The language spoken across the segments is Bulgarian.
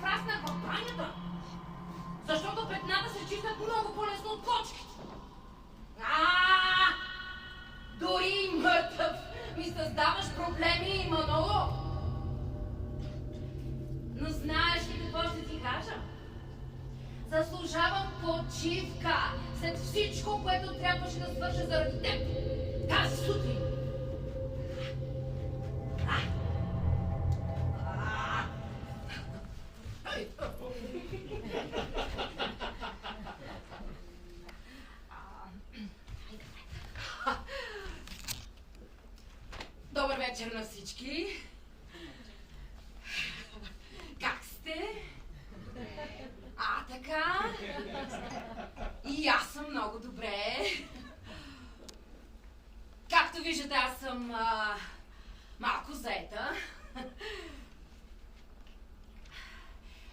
фраснах в банята. Защото петната се чистят много по-лесно от кочките. Дори мъртъв ми създаваш проблеми, Маноло. Но знаеш ли какво ще ти кажа? Заслужавам почивка след всичко, което трябваше да свърша заради теб. Тази сутрин. Добър вечер на всички. Как сте? Така. И аз съм много добре. Както виждате, аз съм малко заета.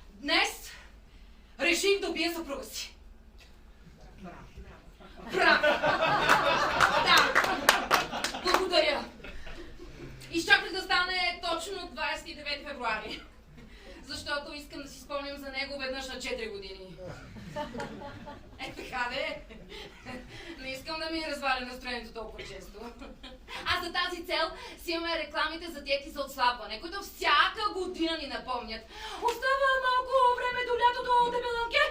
Днес реших да убия съпруга си. Браво! Да! Благодаря! Изчаках да стане точно 29 февруари. Защото искам да си спомням за него веднъж на 4 години. Така де. Не искам да ми разваля настроението толкова често. А за тази цел си имаме рекламите за диети за отслабване, които всяка година ни напомнят. Остава малко време до лятото, дебеланке.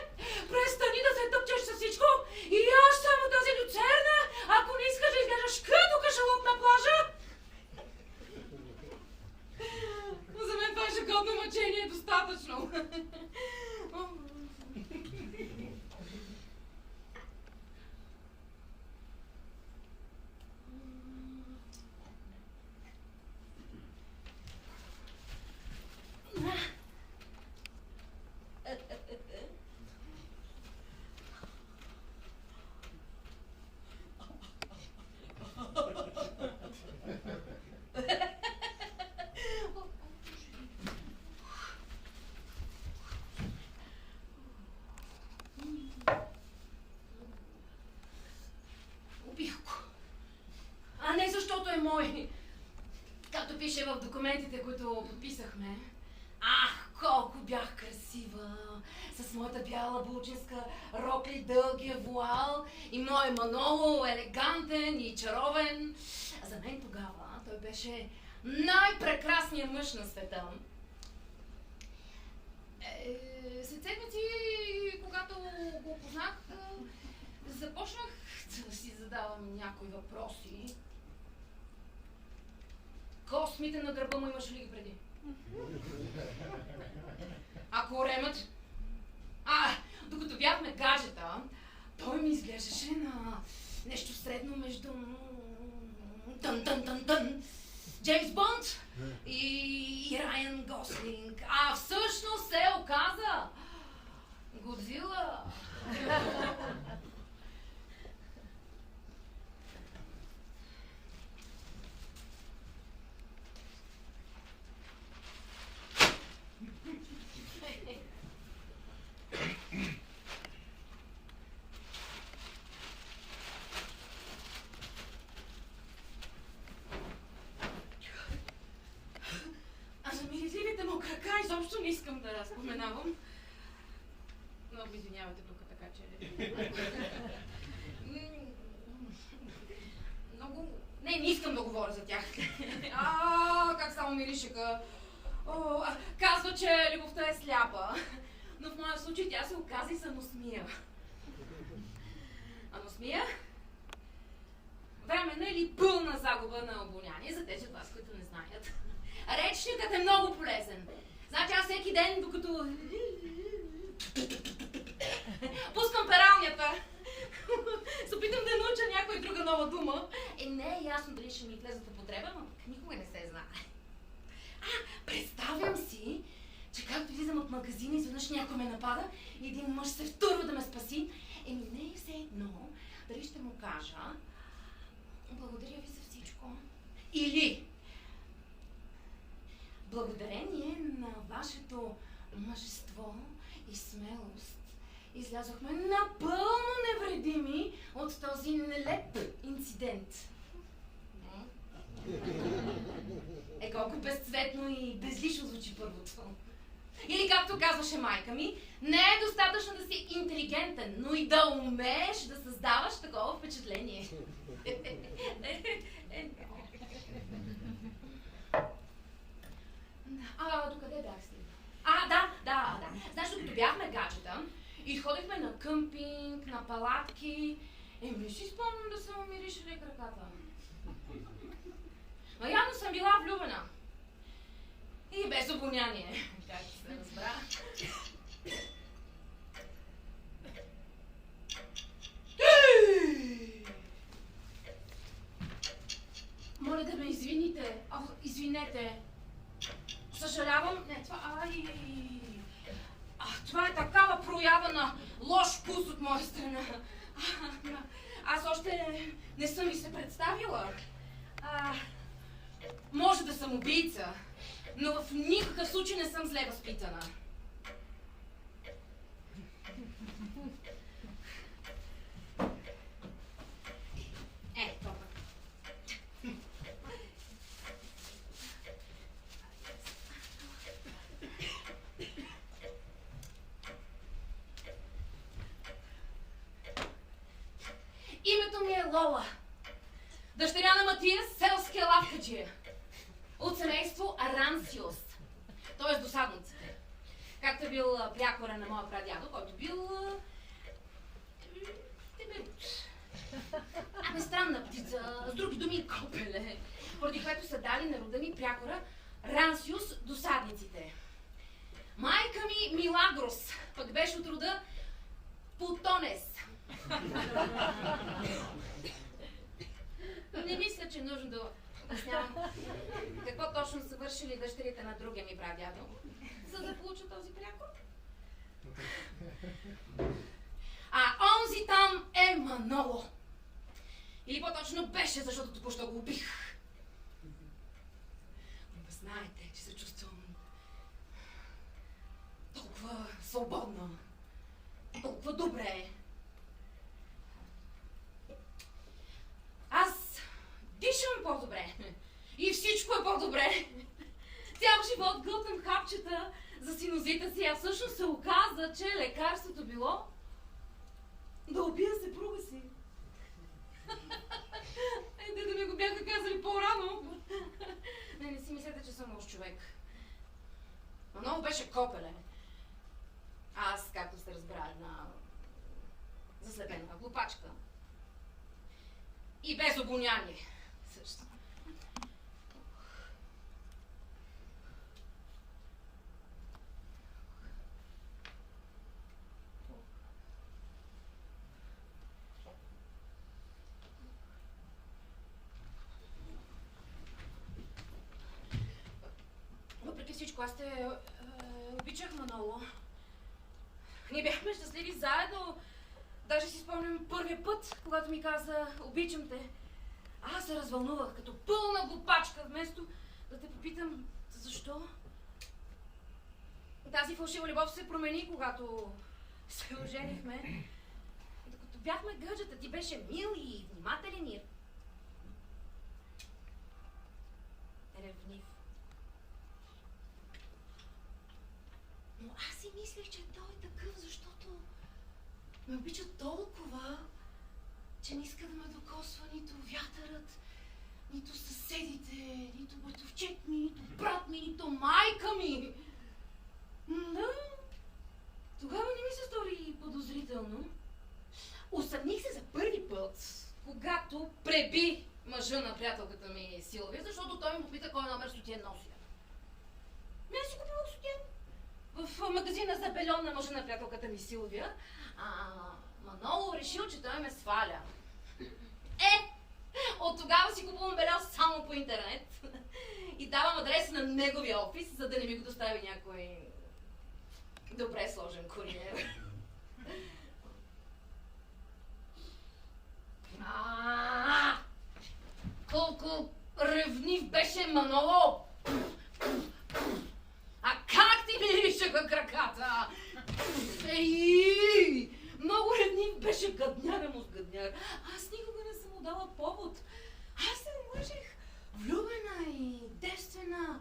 Престани да се тъпчеш с всичко и яш само тази люцерна, ако не искаш да изглеждаш като кашалот на плажа. За мен това ежегодно мъчение е достатъчно. Защото е мой. Както пише в документите, които подписахме. Ах, колко бях красива! С моята бяла булчинска рокли, дългия вуал и мой Маноло, елегантен и чаровен. А за мен тогава той беше най-прекрасният мъж на света. След седмици, когато го опознах, започнах да си задавам някои въпроси. Космите на гърба му имаш ли ги преди? А коремът? Докато бяхме гаджета, той ми изглеждаше на нещо средно между Джеймс Бонд и Райан Гослинг. А всъщност се оказа Годзила. Изобщо не искам да споменавам. Много извинявайте тук, така че... Много... Не искам да говоря за тях. Как само миришеха. Казва, че любовта е сляпа. Но в моя случай тя се оказа и за аносмия. Аносмия? Временна или пълна загуба на обоняние за тези от вас, които не знаят. Речникът е много полезен. Значи аз всеки ден, докато пускам пералнята, се опитам да науча някоя друга нова дума. Не е ясно дали ще ми влезе в употреба, но никога не се знае. Представям си, че както излизам от магазина, изведнъж някой ме напада и един мъж се втурва да ме спаси. Не е все едно дали ще му кажа благодаря ви за всичко. Или благодарение на вашето мъжество и смелост излязохме напълно невредими от този нелеп инцидент. Колко безцветно и безлично звучи първото. Или както казваше майка ми, не е достатъчно да си интелигентен, но и да умееш да създаваш такова впечатление. Докъде бях си? Да. Знаеш, докато бяхме гаджета и ходихме на къмпинг, на палатки, не си спомням да съм миришали краката. Но явно съм била влюбена. И без обоняние, както се разбра. Моля да ме извините. Извинете. Съжалявам. Не, това е такава проява на лош вкус от моя страна. Аз още не съм ви се представила. Може да съм убийца, но в никакъв случай не съм зле възпитана. Това. Името ми е Лола. Дъщеря на Матия, селския лавкаджия. От семейство Арансиус, т.е. досадниците. Както е бил прякора на моя прадядо, който бил... странна птица, с други думи копеле, поради което са дали на рода ми прякора Рансиус досадниците. Майка ми Милагрос пък беше от рода Путонес. Не мисля, че е нужно да обяснявам какво точно са вършили дъщерите на другия ми прадядо, за да получа този прякор. Онзи там е Маноло. Или по-точно беше, защото току-що го убих. Но знаете, че се чувствам толкова свободна, толкова добре. Аз дишам по-добре и всичко е по-добре. Цял живот глътам хапчета за синузита си, а всъщност се оказа, че лекарството било да убия съпруга си. Да ми го бяха казали по-рано. Не си мислете, че съм лош човек. Но много беше копеле. Аз, както сте разбрали, една заслепена глупачка. И без обоняние. Също. Въпреки всичко, аз те обичах Маноло. Ние бяхме щастливи заедно. Даже си спомням първия път, когато ми каза "обичам те". Аз се развълнувах като пълна глупачка, вместо да те попитам защо. Тази фалшива любов се промени, когато се оженихме. Докато бяхме гъджата, ти беше мил и внимателен и ревнив. Но аз си мислех, че той е такъв, защото ме обича толкова, че не иска да ме докосва нито вятърът, нито съседите, нито братовчет ми, нито брат ми, нито майка ми. Да, тогава не ми се стори подозрително. Усъмних се за първи път, когато преби мъжа на приятелката ми Силвия, защото той ми попита кой номер сутиен нося. Аз си купила сутиен в магазина за бельон на мъжа на приятелката ми Силвия. Маноло решил, че той ме сваля. От тогава си купувам бельон само по интернет и давам адреса на неговия офис, за да не ми го достави някой добре сложен куриер. Колко ревнив беше Маноло! Как ти миришеха краката? Много ревнив беше гадняра му с гадняр. Аз никога не съм му дала повод. Аз се мъжех влюбена и девствена.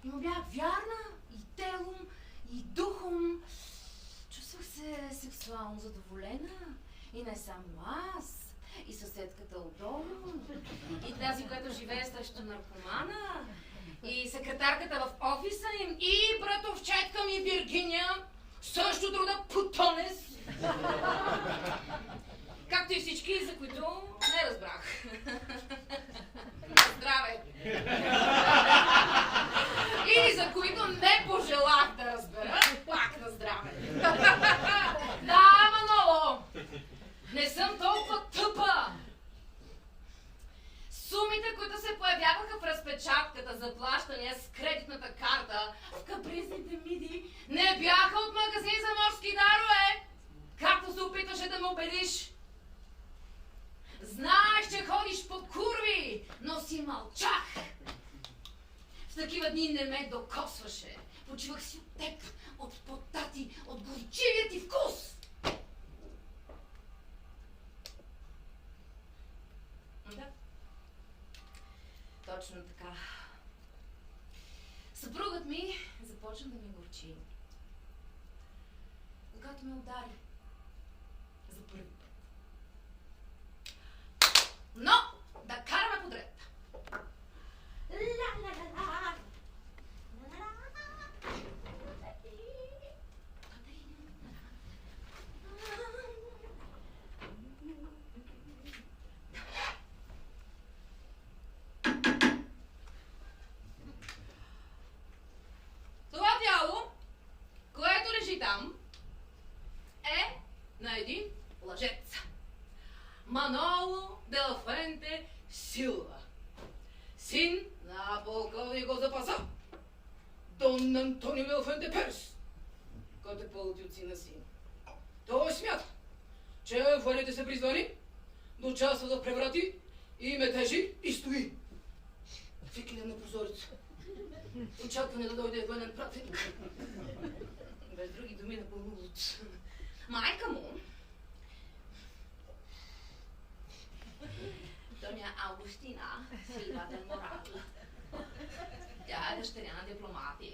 И му бях вярна и телом, и духом. Чувствах се сексуално задоволена. И не само аз, и съседката отдолу, и тази, която живее срещу наркомана, и секретарката в офиса им, и братовчетка ми Виргиния, също труда Путонес. Както и всички, за които не разбрах. Здраве! Или за които не пожелах да разбера, пак на здраве. Да, Маноло! Не съм толкова тъпа! Сумите, които се появяваха в разпечатката за плащания с кредитната карта в капризните миди, не бяха от магазин за морски дарове, както се опитваше да ме убедиш. Знаеш, че ходиш по курви, но си мълчах. В такива дни не ме докосваше. Почивах си от теб, от пота ти, от горчивия ти вкус. Да. Точно така. Съпругът ми започна да ме горчи. Когато ме удари. За първи път. Но да караме подред. Това тяло, което лежи там, е на един лъжец. Маноло де ла Фуенте Силва, син на полковнико запаса Дон Антонио де ла Фуенте Перес, който е пълти от сина си. Той смята, че военните са призвани да участват в преврати и метежи и стои. Викне на прозореца. Очакване да дойде военен пратеник. Без други думи напълно луд. Майка му, Доня Августина Силва дел Морал. Тя е дъщеря на дипломати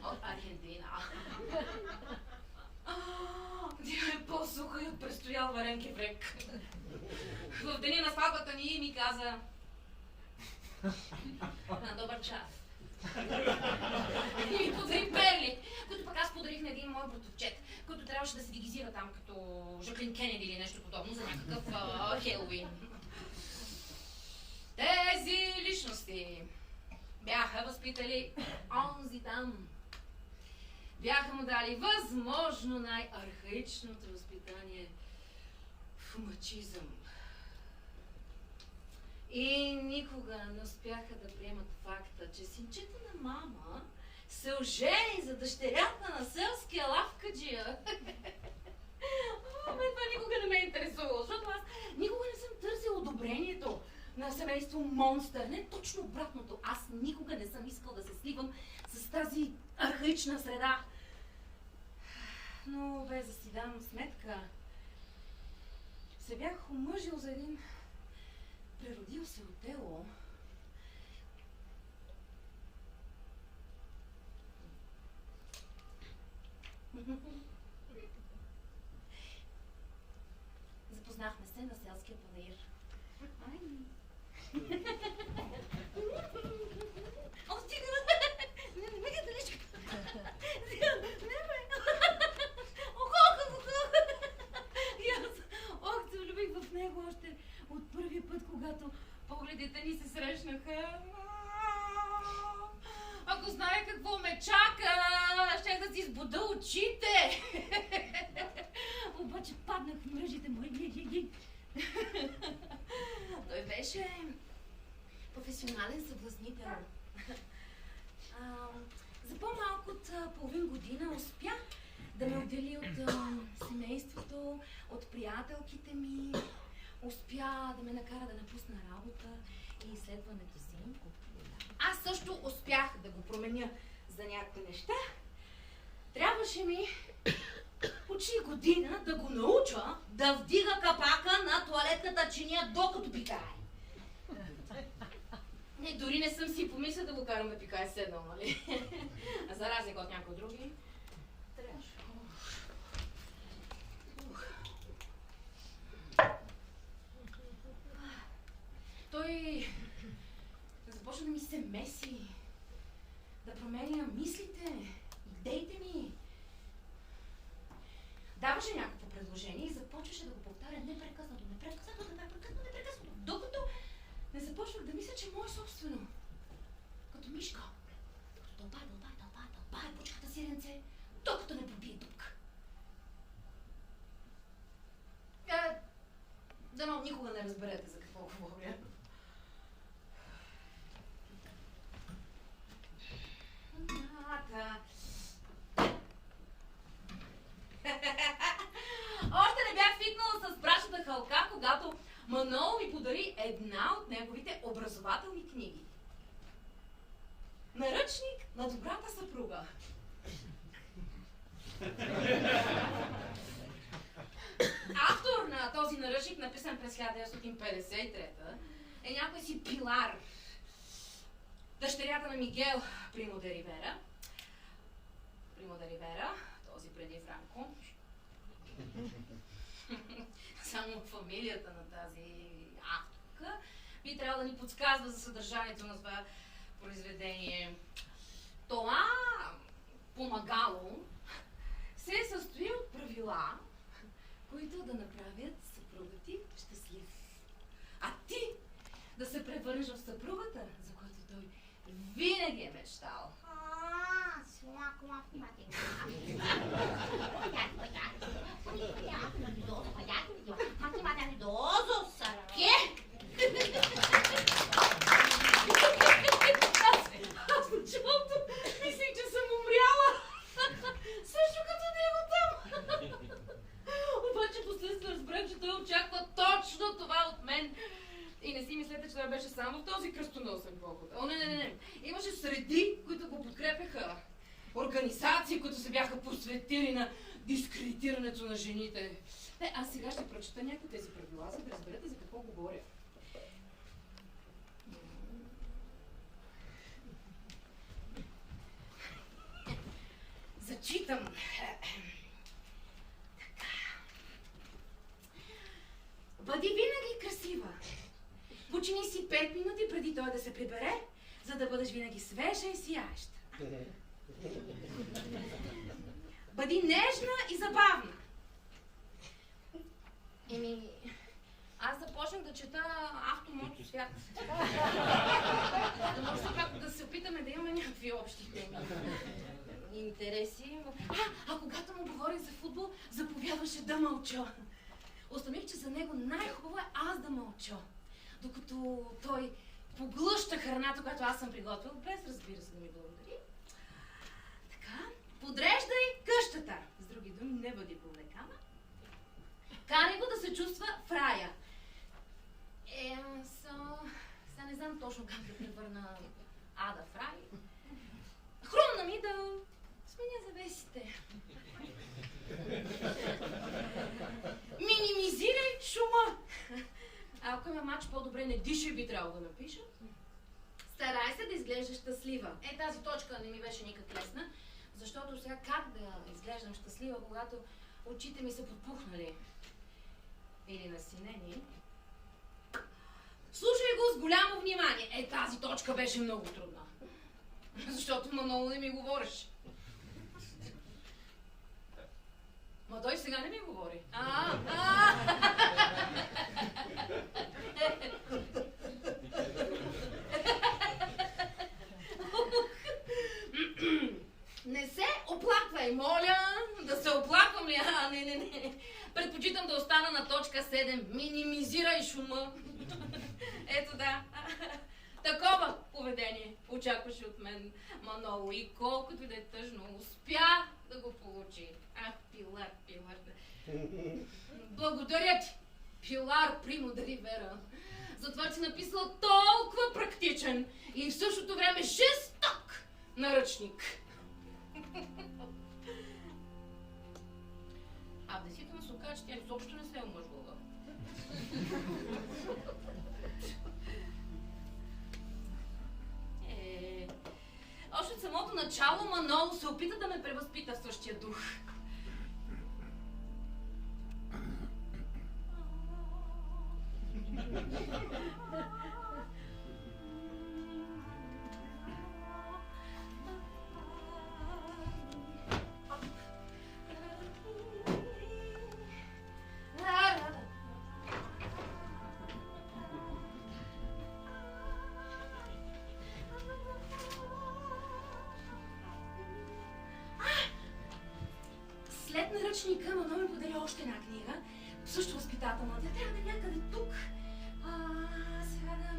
от Аргентина. Тя е по-суха и от престоял варенки брек. В деня на сватбата ни ми каза: на добър час. И ми подари перли, които пък аз подарих на един мой братовчет, който трябваше да се дегизира там като Жаклин Кенеди или нещо подобно за някакъв Хелоуин. Тези личности бяха възпитали онзи там. Бяха му дали възможно най-архаичното възпитание в мачизъм. И никога не успяха да приемат факта, че синчето на мама се ожени за дъщерята на селския лавкаджия. Това никога не ме е интересувало, защото аз никога не съм търсила одобрението на семейство Монстър. Не, точно обратното. Аз никога не съм искал да се сливам с тази архаична среда. Но без да си дам сметка, се бях омъжил за един преродил се Отело. Запознахме се на селския панаир. О, стига! Не ме далечка! Ох, се влюбих в него още от първия път, когато погледите ни се срещнаха. Ако знае какво ме чака, щях да си избуда очите. Обаче паднах в мрежите му. Той беше професионален съблазнител. За по-малко от половин година успя да ме отдели от семейството, от приятелките ми. Успя да ме накара да напусна работа и изследването си. Аз също успях да го променя за някакви неща. Трябваше ми почти година да го науча да вдига капака на тоалетната чиния, докато пикае. Не, дори не съм си помисля да го карам да пикае седнал, нали? А за разлика от някои други, трябваше. Той започна да ми се меси, да променя мислите, идеите ми. Даваше някакво предложение и започваше да го повтаря непрекъснато, докато не започвах да мисля, че е мое собствено. Като мишка. Като дълбае почката сиренце, докато не пробие дупка. Дано никога не разберете за какво говоря. Още не бях свикнала с прашата хълка, когато Манол ми подари една от неговите образователни книги. Наръчник на добрата съпруга. Автор на този наръчник, написан през 1953, е някой си Пилар, дъщерята на Мигел Примо де Ривера, този преди Франко. Само фамилията на тази авторка би трябвало да ни подсказва за съдържанието на това произведение. Това помагало се състои от правила, които да направят съпруга ти щастлив. А ти да се превърнеш в съпругата, за която той винаги е мечтал. Аз в началото мислих, че съм умряла. Също като него там. Обаче последствие разбрах, че той очаква точно това от мен. И не си мислете, че той беше само в този кръстоносен поход. О, не. Имаше среди, които го подкрепяха. Организации, които се бяха посветили на дискредитирането на жените. Аз сега ще прочета някои тези правила, за да разберете за какво говоря. Зачитам. Така. Бъди винаги красива. Почини си 5 минути преди той да се прибере, за да бъдеш винаги свежа и сияеща. Бъди нежна и забавна. Аз започнах да чета автомото свят. Да може пак да се опитаме да имаме някакви общи теми. Интереси. А когато му говорих за футбол, заповядваше да мълча. Установих, че за него най-хубаво е аз да мълча. Докато той поглъща храната, която аз съм приготвил, без, разбира се, да ми благодари. Така, подреждай къщата. С други думи, не бъди повлекана. Карай го да се чувства в рая. Сега не знам точно как да превърна Ада в рай. Хрумна ми да сменя завесите. Минимизирай шума. А ако има мач, по-добре не дишай, би трябвало да напиша. Старай се да изглеждаш щастлива. Тази точка не ми беше никак лесна, защото сега как да изглеждам щастлива, когато очите ми са подпухнали или насинени. Слушай го с голямо внимание. Тази точка беше много трудна, защото Манол не ми говореше. Ма той сега не ми говори. Не се оплаквай, моля. Да се оплаквам ли? Не. Предпочитам да остана на точка 7. Минимизирай шума. Ето да. Такова поведение очакваше от мен Манол и колкото и да е тъжно, успя да го получи. Пилар. Благодаря ти, Пилар Примо де Ривера, за това, че си написала толкова практичен и в същото време жесток наръчник. В действително се оказа, че тя изобщо не се е омъжвала. Още от самото начало Маноло се опита да ме превъзпита в същия дух. След наръчника Манол ми подари още една книга, също възпитателна. Тя трябва да е някъде тук. Сега да...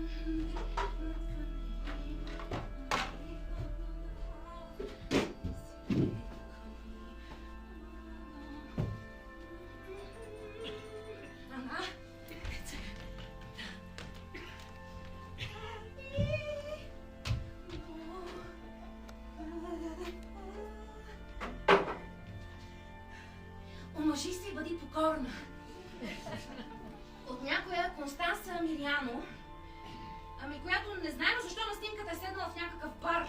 Омъжи се и бъди покорна. От някоя Констанса Мириано, която не знаем защо на снимката е седнала в някакъв бар.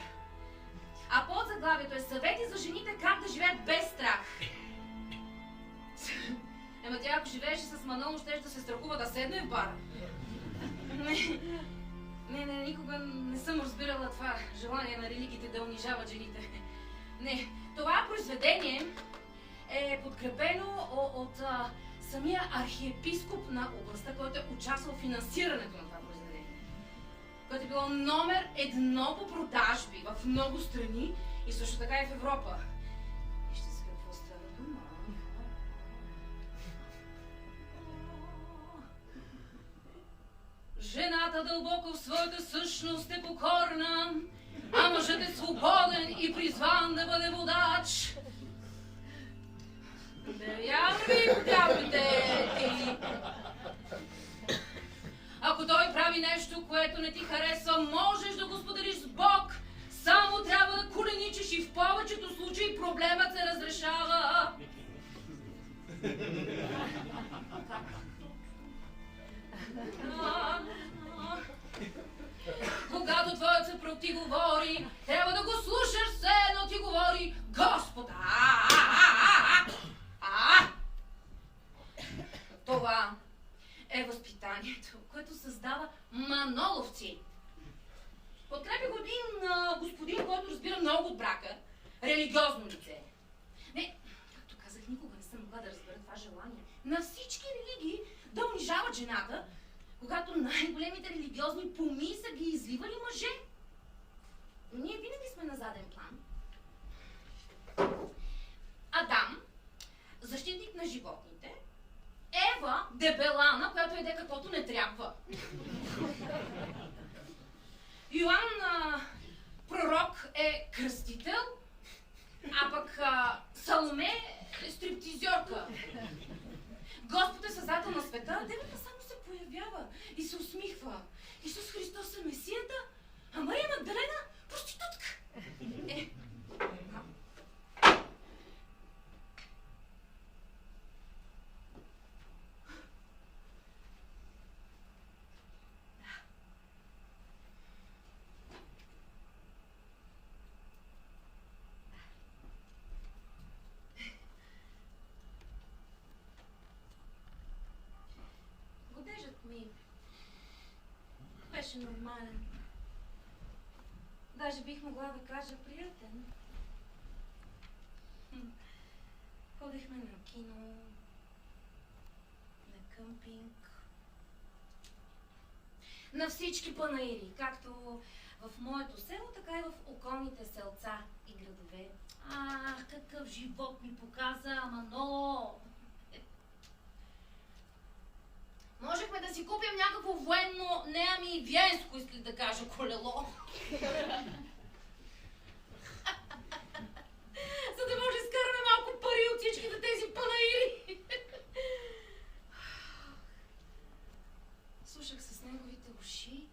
А под заглавието е съвети за жените как да живеят без страх. Ема тя ако живееше с Манол, щеше да се страхува да седне в бар. Не, никога не съм разбирала това желание на религиите да унижават жените. Не, това произведение е подкрепено от самия архиепископ на областта, който е участвал в финансирането на това произведение. Което е било номер 1 по продажби в много страни и също така и в Европа. Вижте се какво става дума. Жената дълбоко в своята същност е покорна, а мъжът е свободен и призван да бъде водач. Ако той прави нещо, което не ти харесва, можеш да го споделиш с Бог. Само трябва да коленичиш и в повечето случаи проблемът се разрешава. Когато твоят съпруг ти говори, трябва да го слушаш все едно ти говори Господ. Това е възпитанието, което създава маноловци. Подкрепя го един господин, който разбира много от брака, религиозно лице. Не, както казах, никога не съм могла да разбера това желание на всички религии да унижават жената, когато най-големите религиозни поми са ги изливали мъже. Но ние винаги сме на заден план. Адам, защитник на животните, Ева, дебелана, която еде каквото не трябва. Йоан, пророк, е кръстител, а пък Саломе е стриптизьорка. Господ е създател на света, а девата само се появява и се усмихва. Исус Христос е Месията, а Мария Магдалена – проститутка. Годежът ми беше нормален. Даже бих могла да кажа приятен. Ходихме на кино, на къмпинг, на всички панаири, както в моето село, така и в околните селца и градове. Какъв живот ми показа Маноло! Можехме да си купим някакво военно, не ами венско, исках да кажа, колело. За да може да изкараме малко пари от всичките тези панаири. Слушах с неговите уши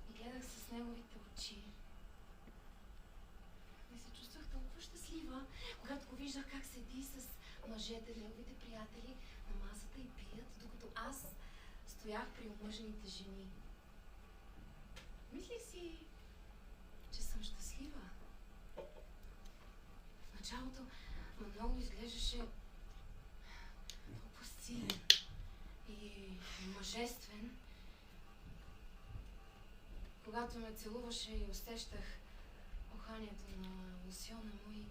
и гледах с неговите очи. И се чувствах толкова щастлива, когато го виждах как седи с мъжете, неговите приятели на масата и пият, докато аз стоях при омъжените жени. Мислих си, че съм щастлива. началото много изглеждаше толкова силен и мъжествен. Когато ме целуваше и усещах уханието на лосьона му и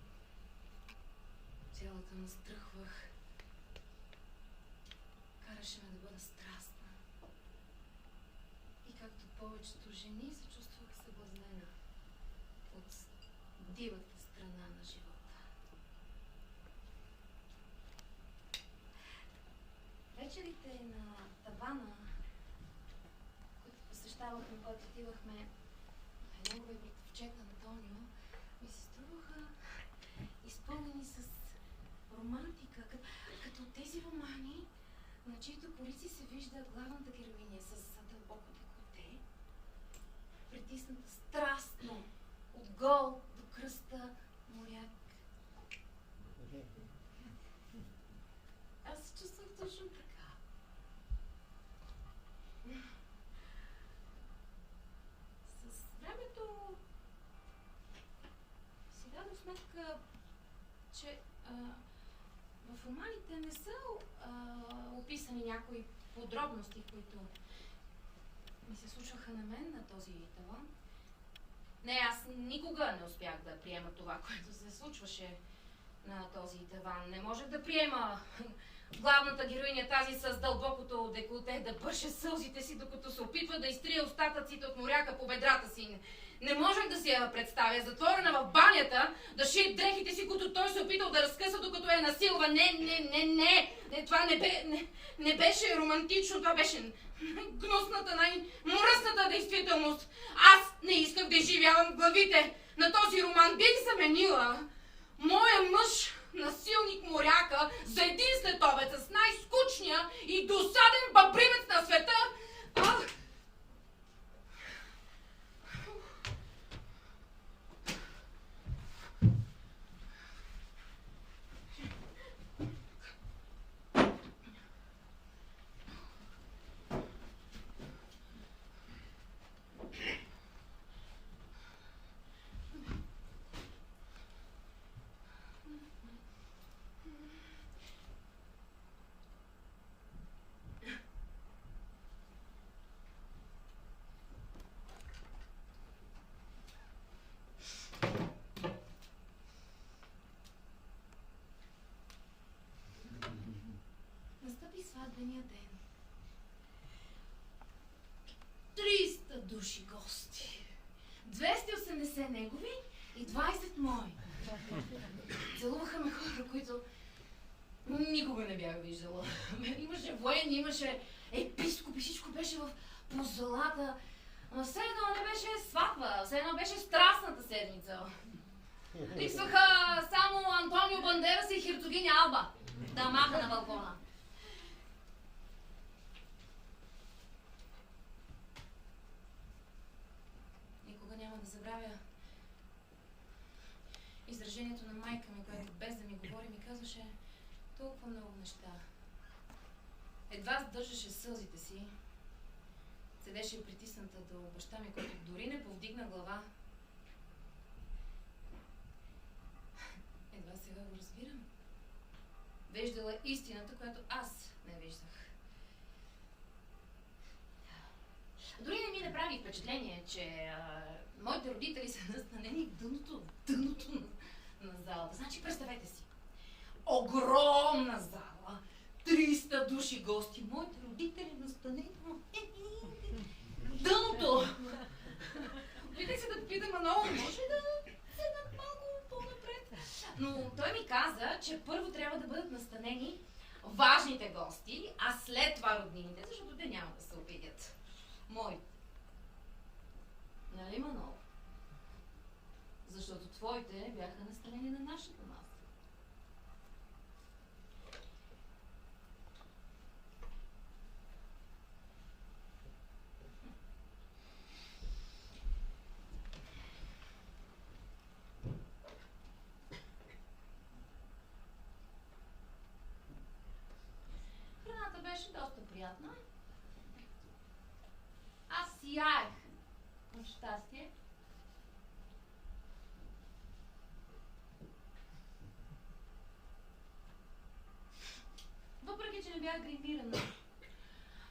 цялата настръхвах, караше ме да бъда страстна. И както повечето жени се чувствах съблазнена от дивата страна на живота. Вечерите на тавана, които посещавахме, когато отивахме на неговия братовчет Антонио, ми се струваха изпълнени с романтика, като тези романи, на чието полици се вижда главната героиня с дълбоко деколте, притисната страстно от гол до кръста моряк. Аз се чувствах точно така. С времето си дадох сметка, че в романите не са описани някои подробности, които ми се случваха на мен на този талант. Не, аз никога не успях да приема това, което се случваше на този таван. Не можех да приема главната героиня, тази с дълбокото деколте, да бърше сълзите си, докато се опитва да изтрие остатъците от моряка по бедрата си. Не можех да си я представя, затворена в банята, да шие дрехите си, които той се опитал да разкъса, докато я насилва. Не, това не беше романтично, това беше гнусната, най-мръсната действителност. Аз не исках да изживявам главите на този роман. Бих заменила моя мъж, насилник моряка, за един световец с най-скучния и досаден бабримец на света. Сватбения ден. 300 души гости. 280 негови и 20 мои. Целуваха ме хора, които никога не бях виждала. Имаше военни, имаше епископи, всичко беше в позолата. Но все едно не беше сватба, все едно беше страстната седмица. Липсваха само Антонио Бандерас и херцогиня Алба. Дамата на балкона. Няма да забравя изражението на майка ми, която без да ми говори ми казваше толкова много неща. Едва сдържаше сълзите си, седеше притисната до баща ми, който дори не повдигна глава. Едва сега го разбирам. Виждала истината, която аз не виждах. Дори не ми направи впечатление, че моите родители са настанени в дъното на залата. Значи, представете си, огромна зала, 300 души гости, моите родители настанени в дъното. Опитах се да попитам, много може да седнат малко по-напред. Но той ми каза, че първо трябва да бъдат настанени важните гости, а след това роднините, защото те няма да се обидят. Моите. Нали, Манол? Защото твоите бяха настанени на нашата маса. Храната беше доста приятна. Аз сияех от щастие. бях гримирана.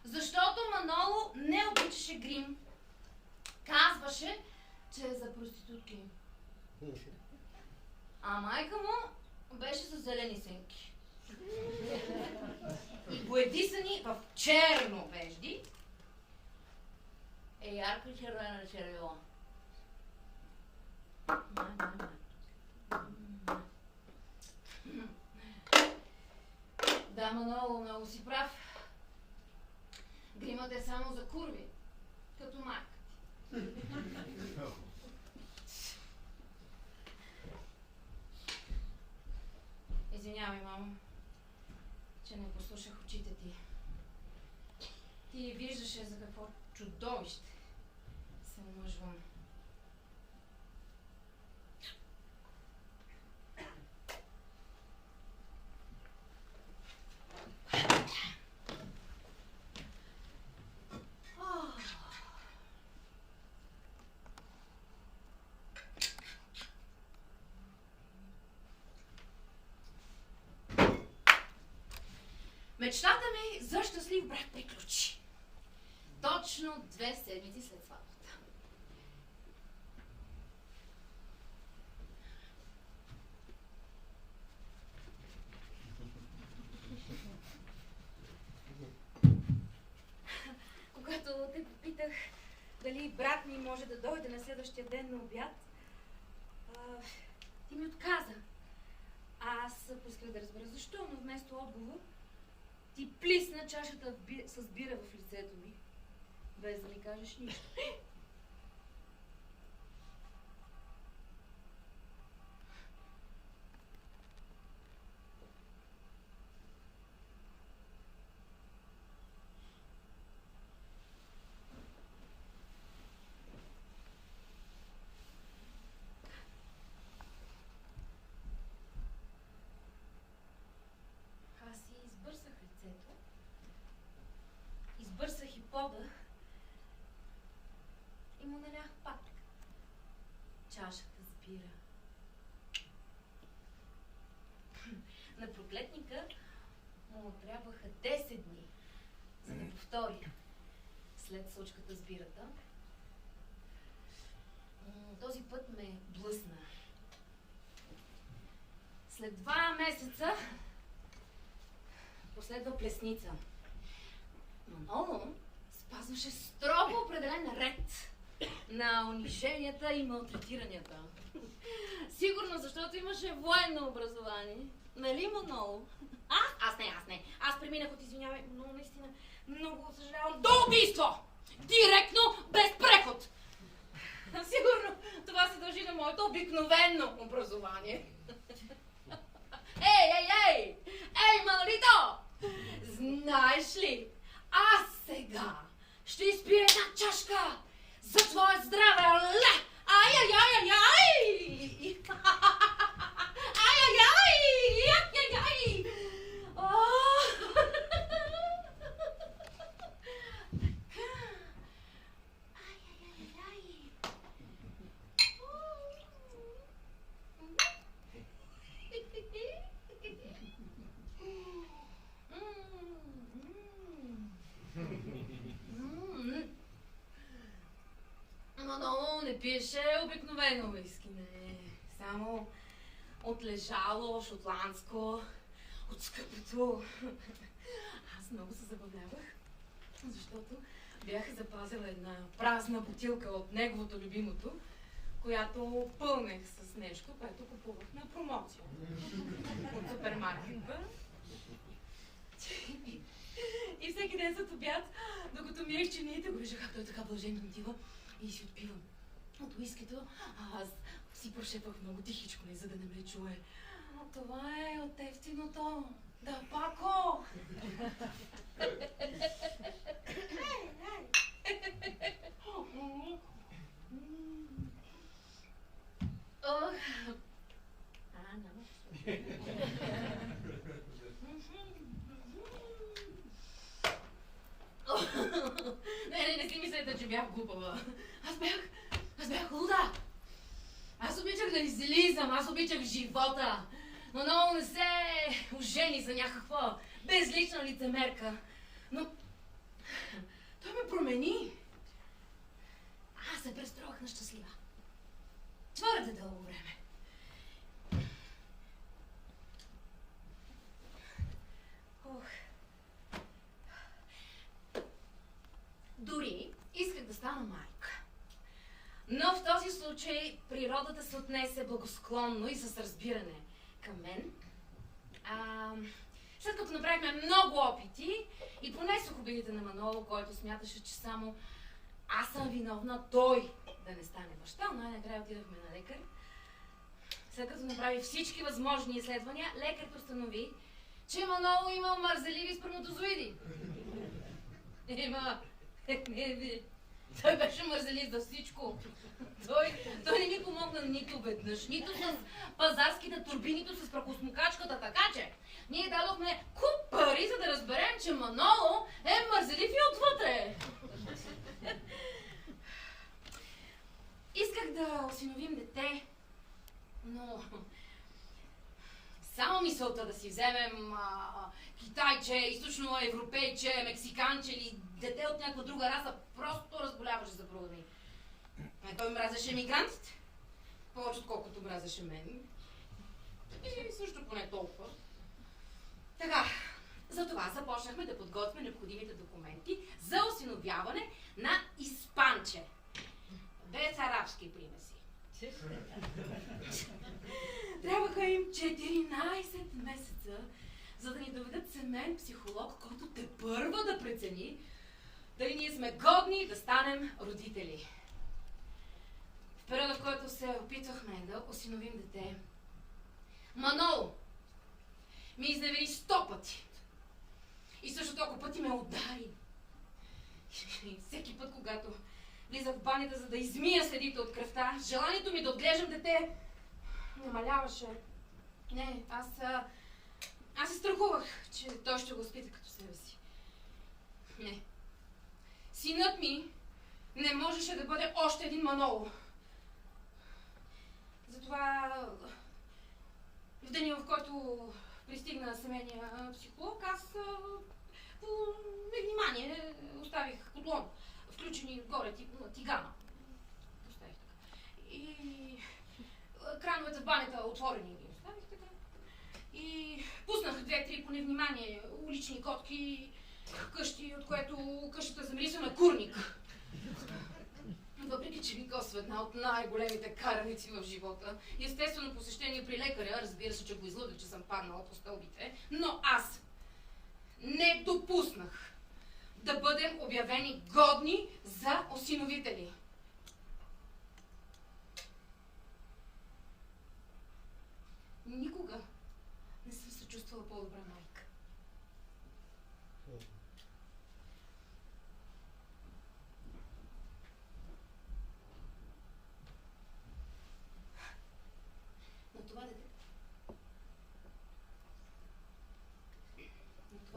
Защото Маноло не обичаше грим. Казваше, че е за проститутки. А майка му беше с зелени сенки. И боядисани в черно вежди. Е ярко червена червила. Да, Маноло, много си прав. Гримът е само за курви, като майка ти. Извинявай, мамо, че не послушах очите ти. Ти виждаше за какво чудовище се омъжвам. Мечтата ми за щастлив брак приключи. Точно 2 седмици след сватбата. Когато те попитах дали брат ми може да дойде на следващия ден на обяд, ти ми отказа. Аз поисках да разбера защо, но вместо отговор ти плисна чашата с бира в лицето ми, без да ми кажеш нищо. Аз си избърсах лицето, избърсах и пода и му налях пак чашата с бира. На проклетника му трябваха 10 дни, за да повтори след случката с бирата. Този път ме блъсна. След 2 месеца последва плесница. Маноло спазваше строго определен ред на униженията и малтретиранията. Сигурно, защото имаше военно образование. Нали, Маноло? Аз не. Аз преминах от извинявай, но наистина много съжалявам до убийство! Директно, без преход! Сигурно това се дължи на моето обикновено образование. Ей, Манолито! Знаеш ли, аз сега ще изпия една чашка за твое здраве, оле! Ай! Маноло не пиеше обикновено уиски, не. Само отлежало, шотландско, от скъпото. Аз много се забавлявах, защото бях запазила една празна бутилка от неговото любимото, която пълнех с нещо, което купувах на промоция от супермаркета. И всеки ден след обяд, докато миех чиниите, го виждах как той така блаженно отива и си отпивам от уискито, а аз си прошепвах много тихичко, за да не ме чуе. Това е от ефтиното. Да, Пако! Не си мислете, че бях глупава. Аз бях луда. Аз обичах да излизам, аз обичах живота. Манол не се ожени за някаква безлична лицемерка. Но той ме промени. Аз се престроих на щастлива. Твърде дълго време. Дори исках да стана майка. Но в този случай природата се отнесе благосклонно и с разбиране към мен. След като направихме много опити и понесох обидите на Маноло, който смяташе, че само аз съм виновна той да не стане баща, но най-накрая отидахме на лекар. След като направи всички възможни изследвания, лекарът установи, че Маноло имал мързеливи сперматозоиди. Той беше мързелив за всичко. Той не ми помогна нито веднъж, нито с пазарските турби, нито с прахосмукачката, така че ние дадохме куп пари, за да разберем, че Маноло е мързелив и отвътре. Исках да осиновим дете, но само мисълта да си вземем китайче, източноевропейче, мексиканче или дете от някаква друга раса просто разболяваше съпруга ми. Той мразеше мигрантите, повече отколкото мразеше мен. И също поне толкова. Така, затова започнахме да подготвяме необходимите документи за осиновяване на испанче. Без арабски примеси. Трябваха им 14 месеца, за да ни доведат семейен психолог, който тепърва да прецени дали ние сме годни да станем родители. В периода, в който се опитвахме да осиновим дете, Манол ми изневери 100 пъти. И също толкова пъти ме удари. И всеки път, когато влизах в банята, за да измия следите от кръвта, желанието ми да отглеждам дете намаляваше. Не, аз се страхувах, че той ще го възпита като себе си. Не. Синът ми не можеше да бъде още един Маноло. Затова в деня, в който пристигна семейния психолог, аз по невнимание оставих котлон, включени горе тигана. Оставих така. И крановете в банята отворени ги оставих така. И пуснах 2-3 по невнимание улични котки, къщи, от което къщата замирисва на курник. Въпреки че ми коства една от най-големите караници в живота. Естествено посещение при лекаря, разбира се, че го излъгах, че съм паднала по стълбите, но аз не допуснах да бъдем обявени годни за осиновители. Никога не съм се чувствала по-добра майка. Но това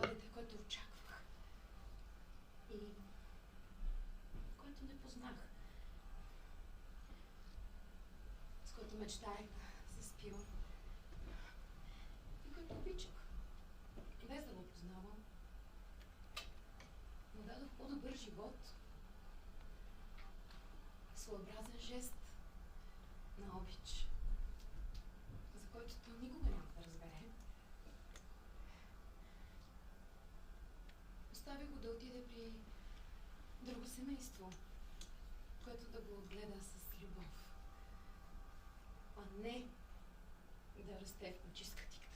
дете, което очаквах и което не познах, с което мечтаех да се спивам и което обичах, без да го познавам, му дадох по-добър живот, своеобразен жест на обич, за който той никога няма да разбере. Оставих го да отиде при друго семейство, което да го отгледа с любов, а не да расте в мъчиска диктатура.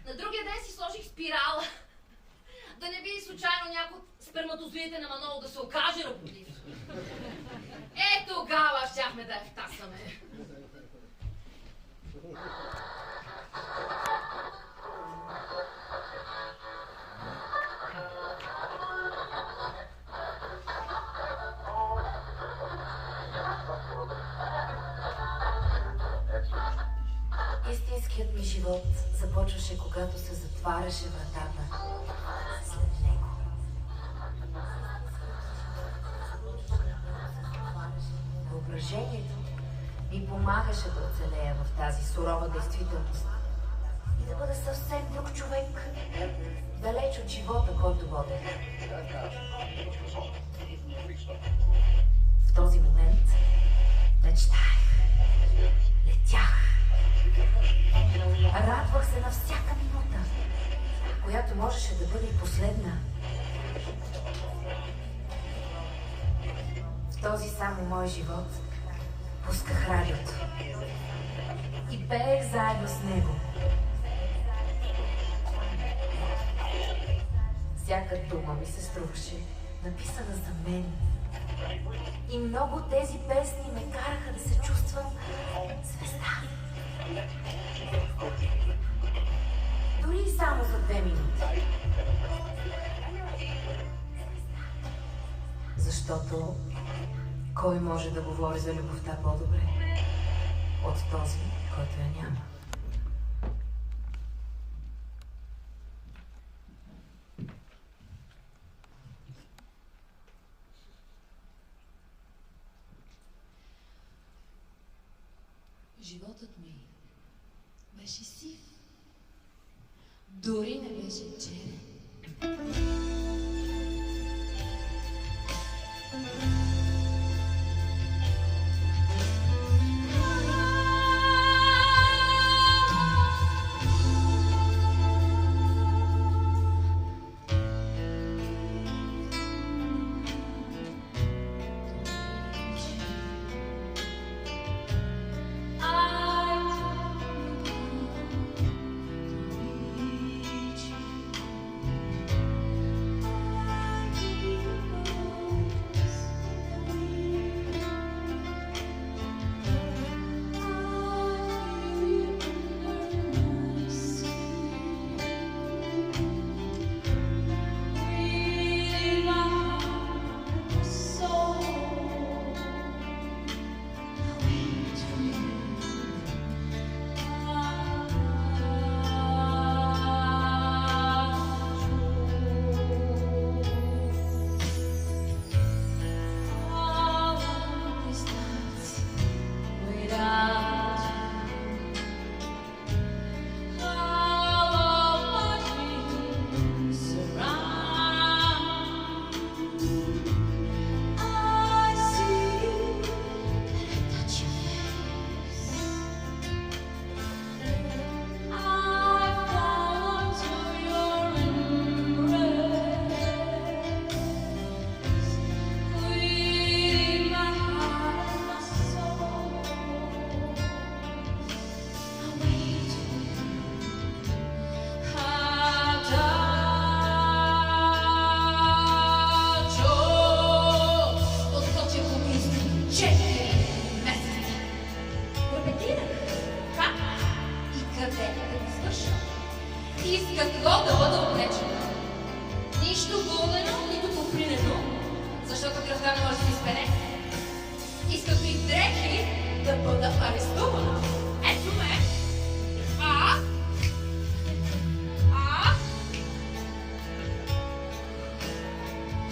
На другия ден си сложих спирала. Да не би случайно някой от сперматозоидите на Маноло да се окаже работлив. Тогава щяхме да я втасаме. живот започваше, когато се затваряше вратата след него. Въображението ми помагаше да оцелея в тази сурова действителност и да бъда съвсем друг човек, далеч от живота, който водя. В този момент мечтаех, летях, радвах се на всяка минута, която можеше да бъде и последна. В този само мой живот пусках радиото и пеех заедно с него. Всяка дума ми се струваше написана за мен. И много от тези песни ме караха да се чувствам звезда. Дори и само за 2 минути. Защото кой може да говори за любовта по-добре от този, който я няма? Животът ми беше сив. Дори не беше черен. И с какво да бъда облечена? Нищо волнено, нито попринено, защото кръвта не може да се изпене. И с какви дрехи да бъда арестувана. Ето ме!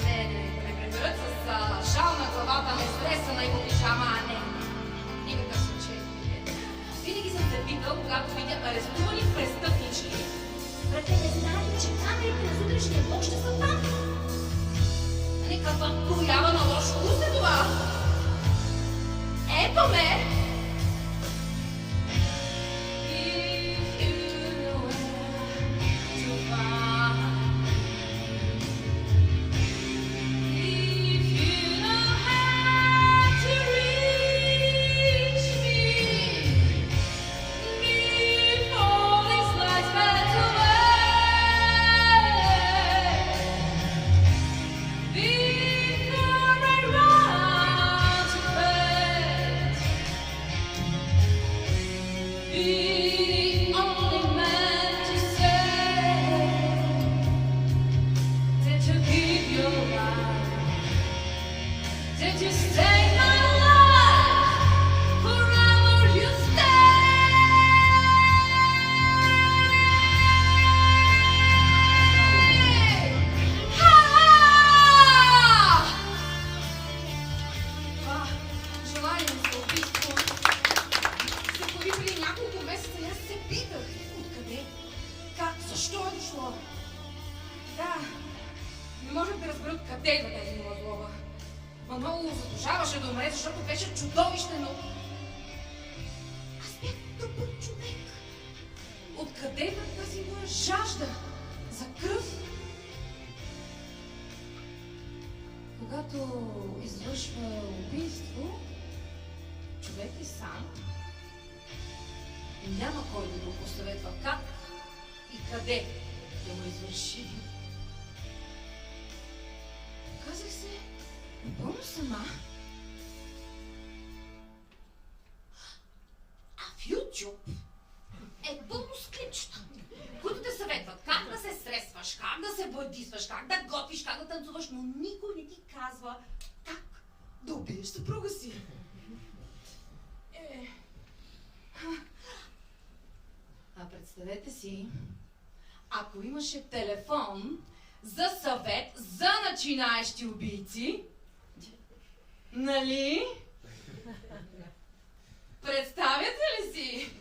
Не приберат с шал на главата, не стресана и по пижама, не. Никакъв случай. Винаги съм се питал, когато видя арестувани престъпнички. Брате, не знаете, че камерите на сутрешния блок ще са там? Никаква проява на лош вкус е това. Ето ме! Манол заслужаваше да умре, защото беше чудовищено. Аз бях добър човек. Откъде идва тази моя жажда за кръв? Когато извършва убийство, човек е сам. Няма кой да го посъветва как и къде да го извърши. Казах се напълно сама. А в YouTube е пълно с клипчета, които те съветват как да се стресваш, как да се бладисваш, как да готвиш, как да танцуваш, но никой не ти казва как да убиеш съпруга си. А представете си, ако имаше телефон за съвет за начинаещи убийци, нали? Представяте ли си?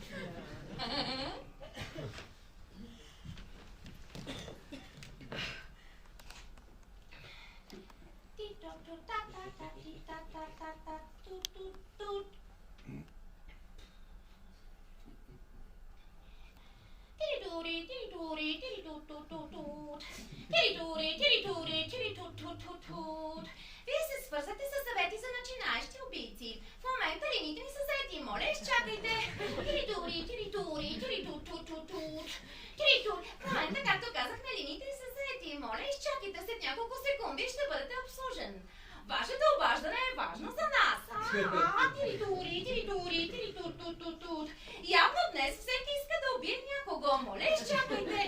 Вие се свързвате с съвети за начинаещи убийци. В момента линиите ни са заети. Моля, изчакайте. В момента, както казахме, линиите ни са заети. Моля, изчакайте. След няколко секунди ще бъдете обслужен. Вашето обаждане е важно за нас. Явно днес всеки иска да убие някого. Моля, изчакайте.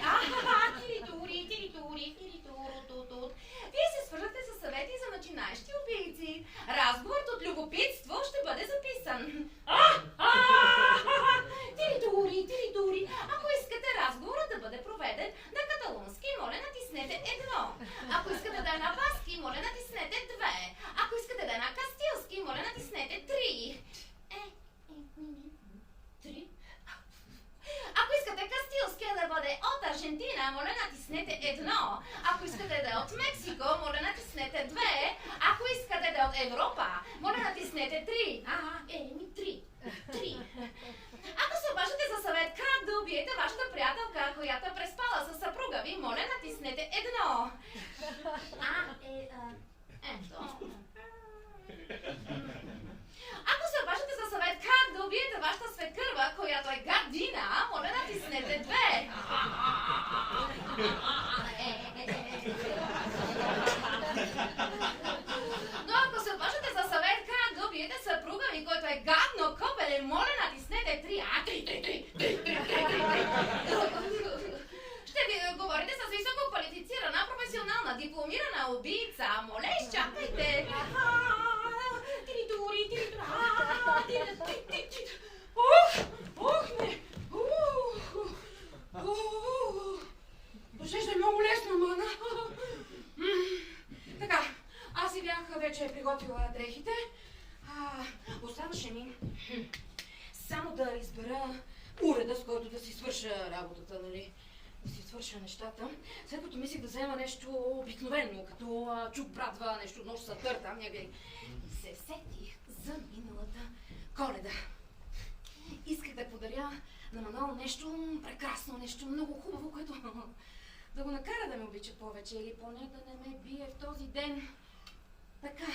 Вие се свързвате с съвети за начинаещи убийци. Разговорът от любопитство ще бъде записан. Ако искате разговорът да бъде проведен на каталунски, моля натиснете 1. Ако искате да е на баски, моля натиснете 2. Ако искате да е на кастилски, моля натиснете 3. 3? Ако искате кастилския да бъде от Аржентина, моля натиснете 1. Ако искате да е от Мексико, моля натиснете 2. Ако искате да е от Европа, моля натиснете 3. 3. Ако се обаждате за съвет как да убиете вашата приятелка, която е преспала със съпруга ви, моля натиснете 1. Ако се обаждате за съвет как да убиете вашата свекърва, която е гадина, моля натиснете 2. Но ако се обаждате за съвет как да убиете съпруга ви, който е гадно копеле, моля натиснете 3. 3. Ще ви говорите с високо квалифицирана, професионална, дипломирана убийца. Моля, изчакайте. Дошежда е много лесно, мана. Така, аз си бях вече приготвила дрехите. Оставаше ми само да избера уреда, с който да си свърша работата, нали? Да си свърша нещата. След като мислих да взема нещо обикновено, като чук брадва, нещо нож сатър, там някъде. Се сетих за миналата Коледа. Исках да подаря на Манол нещо прекрасно, нещо много хубаво, което да го накара да ме обича повече или поне да не ме бие в този ден. Така,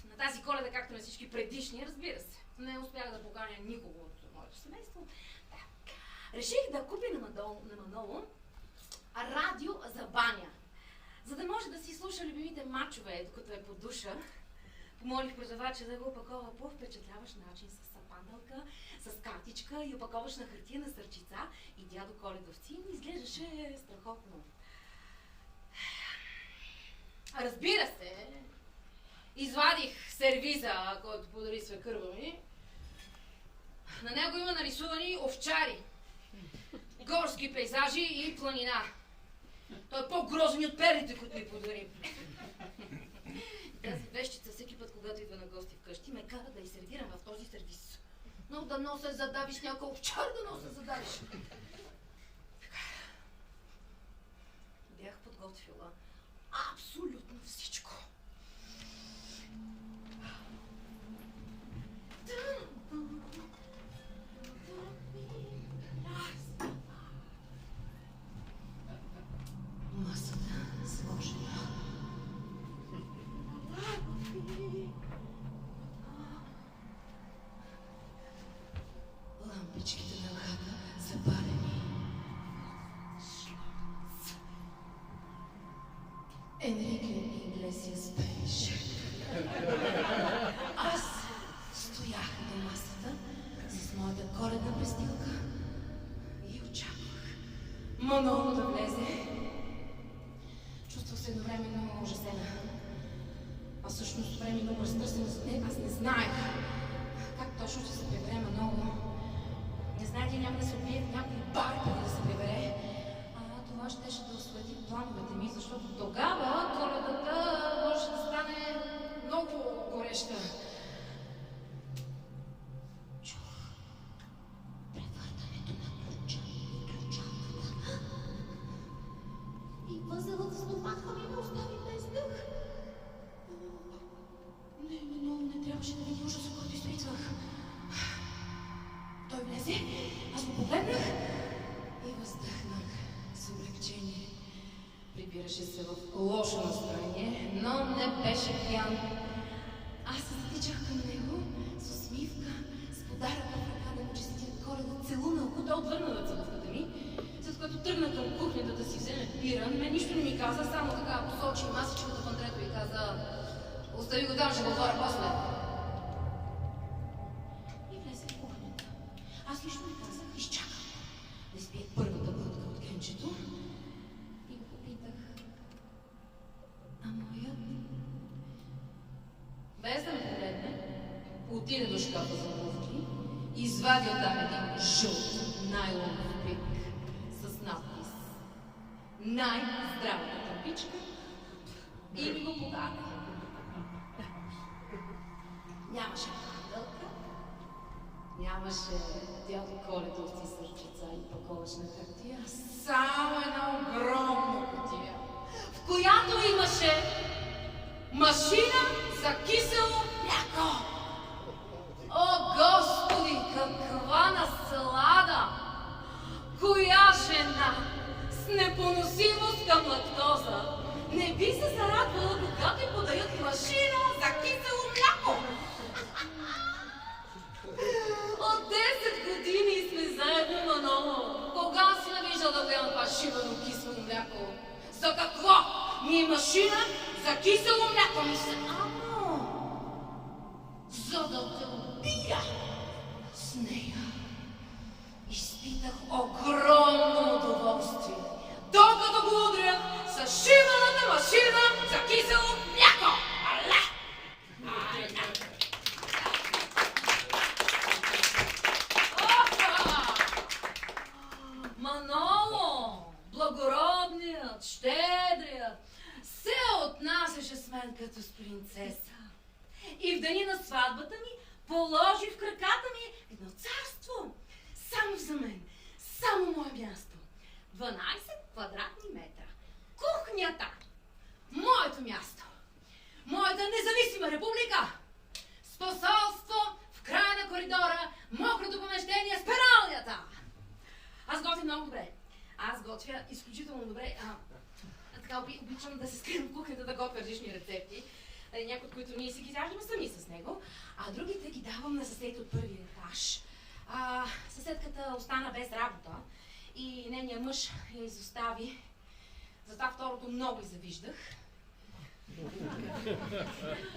на тази Коледа, както на всички предишни, разбира се, не успях да поканя никого от моето семейство. Реших да купя на Маноло радио за баня, за да може да си слуша любимите мачове, докато е под душа. Помолих продавача да го опакова по впечатляващ начин с панделка, с картичка и опаковъчна хартиена сърчица и дядо Коледовци. Ми изглеждаше страхотно. Разбира се, извадих сервиза, който подари свекърва ми. На него има нарисувани овчари, горски пейзажи и планина. Той е по-грозен от перлите, които ми подари. Тази вещица всеки път, когато идва на гости вкъщи, ме кара да я сервирам в този сервиз. Но да нося задавиш някой овчар, да нося задавиш. Бях подготвила абсолютно всичко. А всъщност време много разтърсено за нея. Аз не знаех как точно ще се приберем много. Не знаех ли няма да се отбие в някой бар преди да се прибере. Това щеше да освети плановете ми, защото тогава Коледата може да стане много гореща. Чух превъртането на ключа в ключалката. И възелът в стомаха ми ме остави без дъх. Не трябваше да види ужаса, който изпитвах. Той влезе, аз го погледнах и въздъхнах с облегчение. Прибираше се в лошо настроение, но не беше пиян. Аз се затичах към него с усмивка, с подаръка в ръка да му честитя Коледа, целунал го, той отвърна на целувката ми, след което тръгна към кухнята да си вземе бира. Мен нищо не ми каза, само така посочи масичката в антрето и каза: остави го там, ще го отворя после. И влезе в кухнята. Аз нищо не казах, изчакам да изпие първата глътка от кренчето и го попитах: а моят? Без да ме погледне, отиде до шкафа за обувки и извади оттам един жълт найлонов плик с надпис „Най-здравата тъпичка“ и ми го подаде. Нямаше панделка, нямаше дядо Коледовци сърчица и паковъчна хартия, само една огромна кутия, в която имаше машина за кисело мляко. О, Господи, каква наслада! Коя жена с непоносимост към лактоза не би се зарадвала, когато й подают машина за кисело мляко? От 10 години сме заедно, Маноло. Кога си навиждал да гледам това шибано кисело мляко? За какво ми е машина за кисело мляко? За да те убия с нея. Изпитах огромно удоволствие, докато го удря с шибаната машина за кисело мляко. Маноло, благородният, щедрият, се отнасяше с мен като с принцеса. И в деня на сватбата ми положи в краката ми едно царство. Само за мен, само мое място. 12 квадратни метра. Кухнята. Моето място. Моята независима република. С посолство в края на коридора, мокрото помещение с пералнята. Аз готвя много добре. Аз готвя изключително добре. Така обичам да се скривам в кухнята да готвя различни рецепти. Някои от които ние си ги изяждаме сами с него, а другите ги давам на съседите от първия етаж. Съседката остана без работа и нейният мъж я изостави. Затова второто много и завиждах.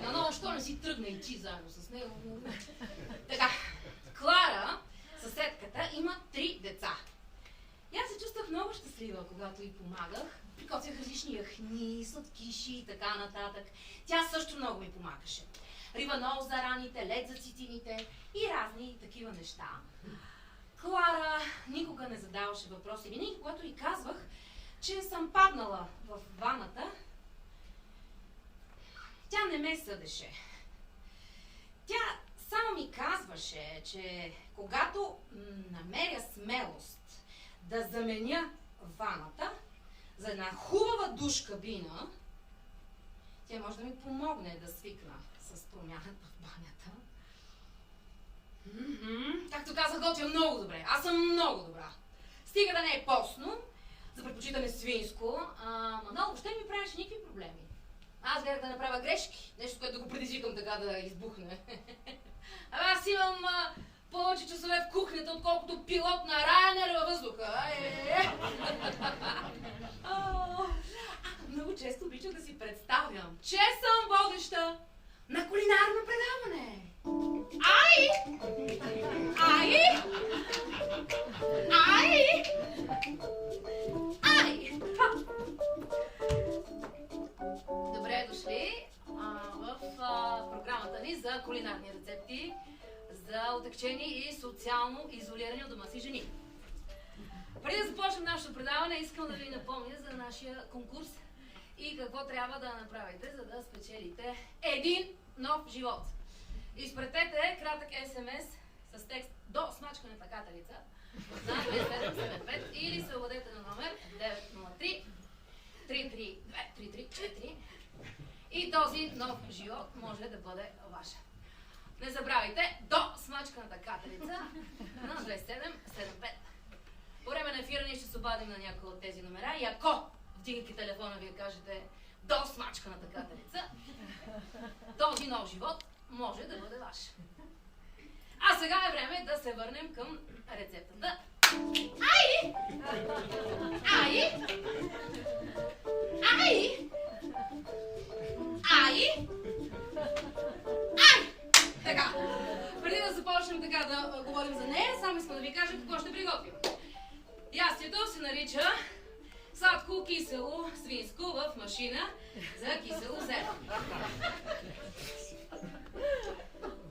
Но що не си тръгна и ти заедно с него? Така, Клара, съседката, има 3 деца. И аз се чувствах много щастлива, когато й помагах. Приготвях различни яхни, сладкиши и така нататък. Тя също много ми помагаше. Риванол за раните, лед за цитините и разни такива неща. Клара никога не задаваше въпроси. Винаги, когато й казвах, че съм паднала в ваната, тя не ме съдеше. Тя само ми казваше, че когато намеря смелост да заменя ваната за една хубава душ-кабина, тя може да ми помогне да свикна с промяната в банята. Както казах, готвя много добре. Аз съм много добра. Стига да не е постно, за предпочитане свинско, но въобще не ми правеше никакви проблеми. Аз гледах да направя грешки, нещо, което да го предизвикам така да избухне. Аз имам повече часове в кухнята, отколкото пилот на Ryanair във въздуха. Много често обичам да си представям, че съм водеща на кулинарно предаване. Ай! Ай! Ай! Ай! Добре дошли в канала ни за кулинарни рецепти за отекчени и социално изолирани от дома си жени. Преди да започнем нашето предаване, искам да ви напомня за нашия конкурс и какво трябва да направите, за да спечелите един нов живот. Изпратете кратък СМС с текст до смачканата катерица на 2775 или се обадете на номер 903 332 334 и този нов живот може да бъде ваш. Не забравяйте до смачканата катерица на 2775. По време на ефира ние ще се обадим на някои от тези номера и ако вдигайки телефона вие кажете до смачканата катерица, този нов живот може да бъде ваш. А сега е време да се върнем към рецептата. Ай! Ай! Ай! Ай! Ай! Така, преди да започнем така да говорим за нея, само искам да ви кажа какво ще приготвим. Ястието се нарича сладко кисело свинско в машина за кисело зеле.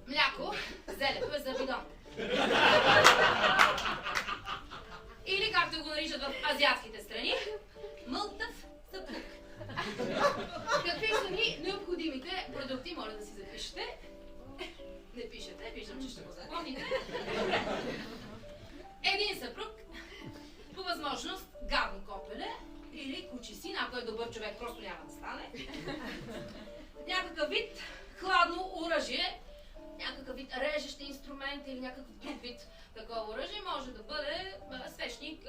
Мляко, зелето е за бидон. Или както го наричат в азиатските страни, мълтъв съпук. Какви са ни необходимите продукти, моля да си запишете. Не пишете, виждам, че ще го запомните. Един съпруг, по възможност гадно копеле или кучисин, ако е добър човек, просто няма да стане. Някакъв вид хладно оръжие, някакъв вид режещи инструмент или някакъв друг вид такова оръжие, може да бъде свещник,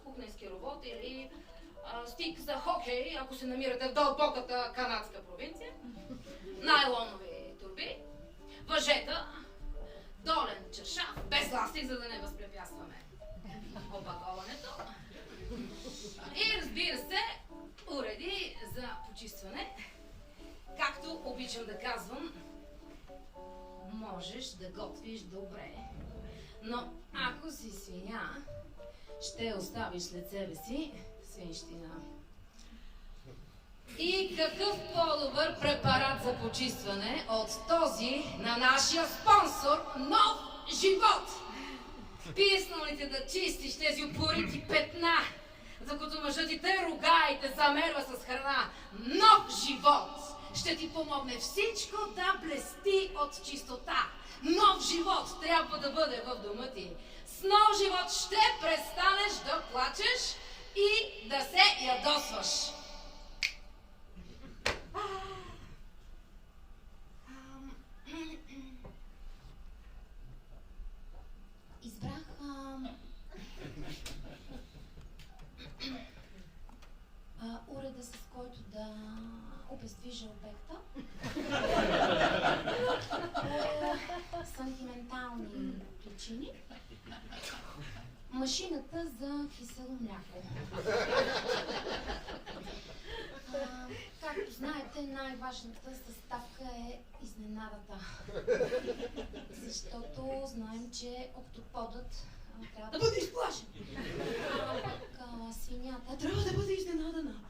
кухненски робот или стик за хокей, ако се намирате в дълбоката канадска провинция, найлонови турби, въжета, долен чашав, без ластик, за да не възпрепятстваме опаковането. И разбира се, уреди за почистване. Както обичам да казвам, можеш да готвиш добре, но ако си свиня, ще оставиш след себе си свинщина. И какъв по-добър препарат за почистване от този на нашия спонсор Нов живот! Писнал ли те да чистиш тези упорити петна, докато мъжът ти те руга и те замерва с храна? Нов живот ще ти помогне всичко да блести от чистота. Нов живот трябва да бъде в дома ти. С нов живот ще престанеш да плачеш и да се ядосваш. Избрах уреда, с който да обездвижа обекта. По сантиментални причини. Машината за кисело мляко. Както знаете, най-важната съставка е изненадата. Защото знаем, че октоподът трябва да бъде изплашен. Пък свинята трябва да бъде изненадана.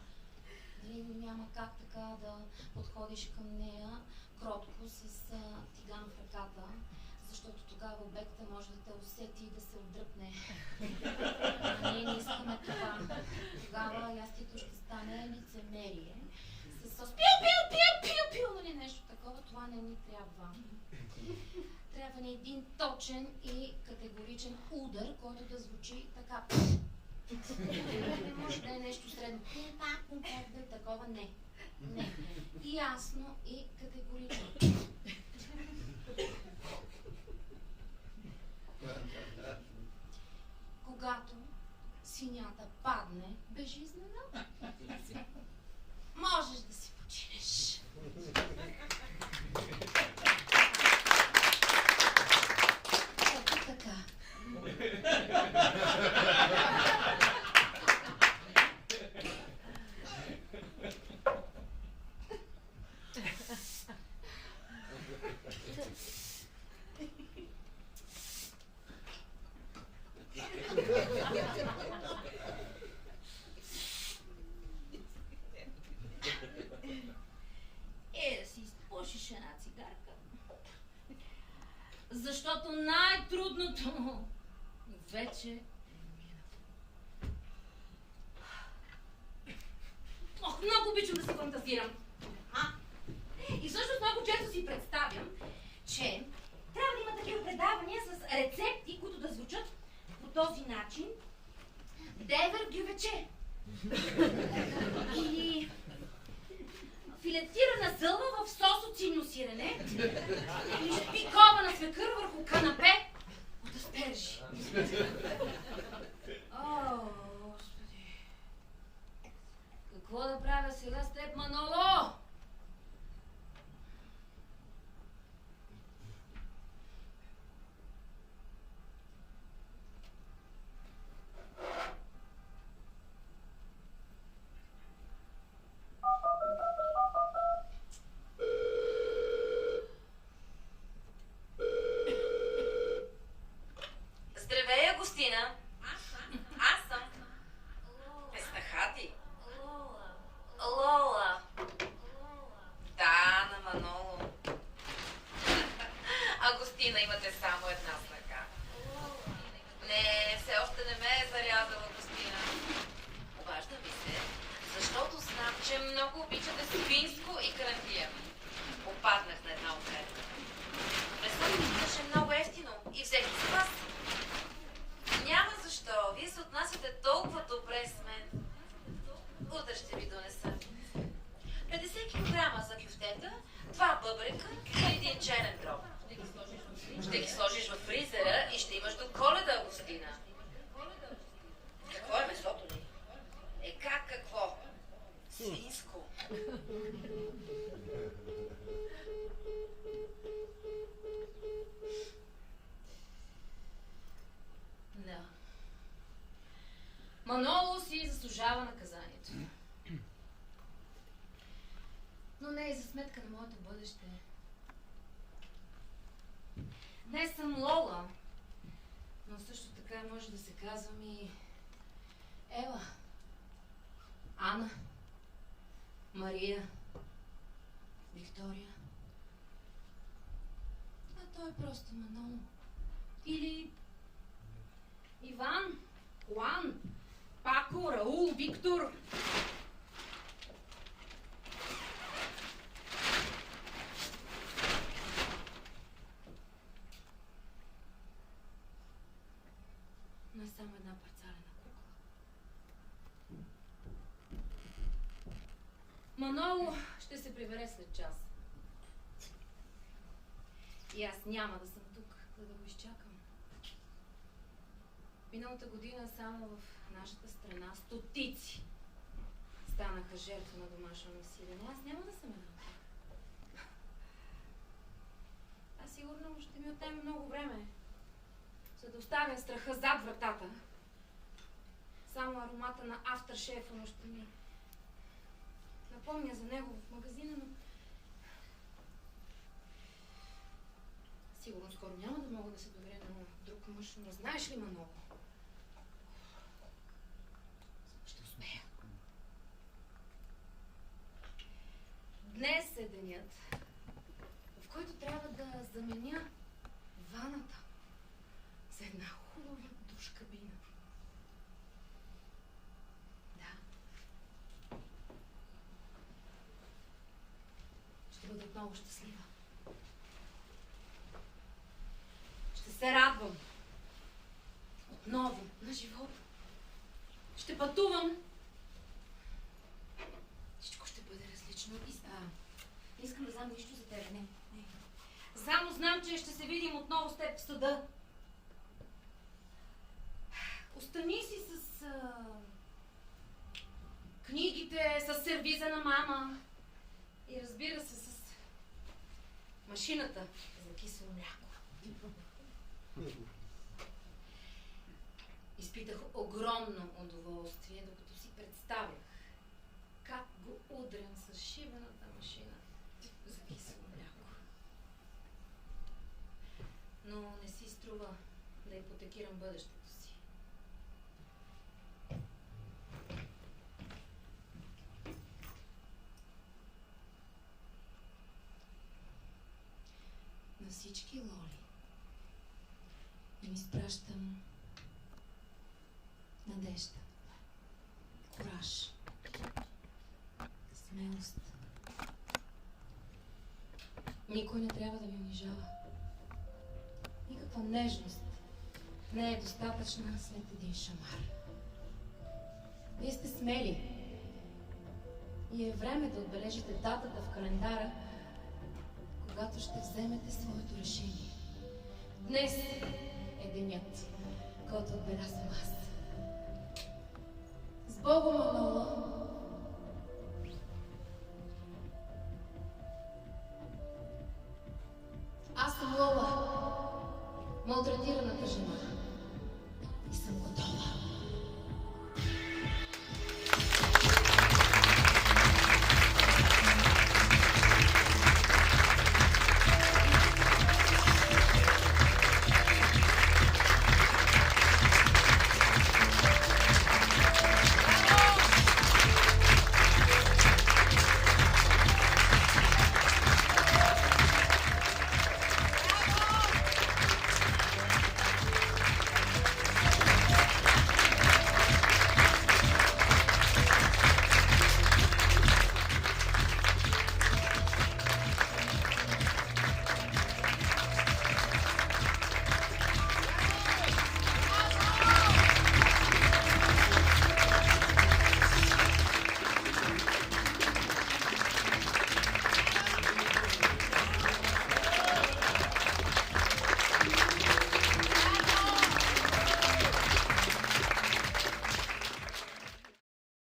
Дали няма как така да подходиш към нея кротко с тиган в ръката, защото тогава обекта може да те усети и да се отдръпне. А ние не искаме това. Тогава ястието ще стане лицемерие. С пил, нали нещо такова, това не ни трябва. Трябва ни един точен и категоричен удар, който да звучи така. Не може да е нещо средно. Такова не. Не. Ясно и категорично. Когато свинята падне безжизнена, можеш да си починеш. Ето така. Да си изпушиш една цигарка. защото най-трудното вече. Ох, много обичам да се фантазирам. И всъщност много често си представям, че трябва да има такива предавания с рецепти, които да звучат по този начин. Девер гювече. Или филетирана зълва в сос от синьо сирене. Или шпикована свекър върху канапе от аспержи. О, Господи. Какво да правя сега с теб, Маноло? Здравей, Агустина. Аз съм. Пестахати. Лола. Да, на Маноло. Агустина, имате само една снака. Не, все още не ме е зарязала, Агустина. Обаждам ви се, защото знам, че много обичате свинско и карантия. Попаднах на една оферта. Месото ми беше много ефтино и взех с вас. Няма защо. Вие се отнасяте толкова добре с мен. Утре ще ви донеса 50 кг за кюфтета, 2 бъбрека и 1 черен дроб. Ще ги сложиш в фризера и ще имаш до Коледа, Агустина. Какво е месото ни? Как какво? Свинско. Да. Маноло си заслужава наказанието. Но не и за сметка на моето бъдеще. Днес съм Лола, но също така може да се казвам и Ева, Ана, Мария, Виктория. А той е просто Маноло. Или Иван, Хуан, Пако, Раул, Виктор. Но е само една парцалена кукла. Маноло ще се прибере след час. И аз няма да съм тук, за да го изчакам. Миналата година само в нашата страна стотици станаха жертва на домашно насилие. Аз няма да съм една от тях. Аз сигурно ще ми отнеме много време, за да оставя страха зад вратата. Само аромата на афтершефа ще ми напомня за него в магазина, но сигурно скоро няма да мога да се доверя на друг мъж, но знаеш ли, Маноло? Ще успея. Днес е денят, в който трябва да заменя ваната за една хубава душ кабина. Да. Ще бъда отново щастлива. Ще се радвам отново на живота. Ще пътувам. Всичко ще бъде различно. Не искам да знам нищо за тебе. Не. Само знам, че ще се видим отново с теб в съда. Остани си с книгите, с сервиза на мама и разбира се с машината за кисело мляко. Изпитах огромно удоволствие, докато си представях как го удрям с шибената машина за кисело мляко. Но не си струва да ипотекирам бъдещето си. На всички Лоли им изпращам надежда, кураж, смелост. Никой не трябва да ми унижава. Никаква нежност не е достатъчна след един шамар. Вие сте смели и е време да отбележите датата в календара, когато ще вземете своето решение. Днес е денят, който отбелязвам аз. С Богом, Маноло! Аз съм Лола, малтретираната жена.